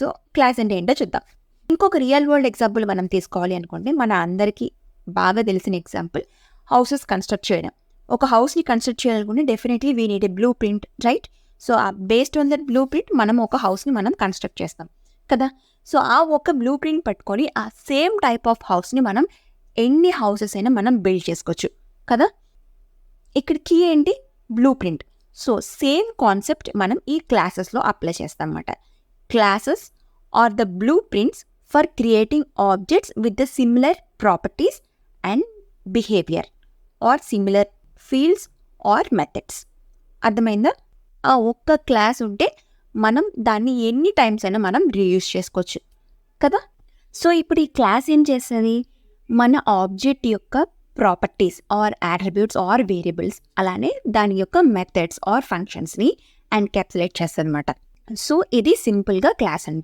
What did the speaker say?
So class అంటే ఏంటో చూద్దాం. ఇంకొక రియల్ వరల్డ్ ఎగ్జాంపుల్ మనం తీసుకోవాలి అనుకుంటే మన అందరికీ బాగా తెలిసిన ఎగ్జాంపుల్ హౌసెస్ కన్స్ట్రక్ట్ చేయడం. ఒక హౌస్ని కన్స్ట్రక్ట్ చేయాలనుకుంటే definitely we need a blue print, right? So based on that blue print మనం ఒక హౌస్ని మనం కన్స్ట్రక్ట్ చేస్తాం కదా. సో ఆ ఒక బ్లూ ప్రింట్ పట్టుకొని ఆ సేమ్ టైప్ ఆఫ్ హౌస్ని మనం ఎన్ని హౌసెస్ అయినా మనం బిల్డ్ చేసుకోవచ్చు కదా. ఇక్కడ కీ ఏంటి? Blueprint. So same concept మనం ఈ క్లాసెస్లో అప్లై చేస్తాం అన్నమాట. Classes are the blueprints for creating objects with the similar properties and behaviour or similar fields or methods. అర్థమైందా? ఆ ఒక్క క్లాస్ ఉంటే మనం దాన్ని ఎన్ని టైమ్స్ అయినా మనం రీయూజ్ చేసుకోవచ్చు కదా. సో ఇప్పుడు ఈ క్లాస్ ఏం చేస్తుంది? మన ఆబ్జెక్ట్ యొక్క properties or attributes or variables అలానే దాని యొక్క మెథడ్స్ ఆర్ ఫంక్షన్స్ని ఎన్క్యాప్సులేట్ చేస్తుంది అనమాట. సో ఇది సింపుల్గా క్లాస్ అంటే.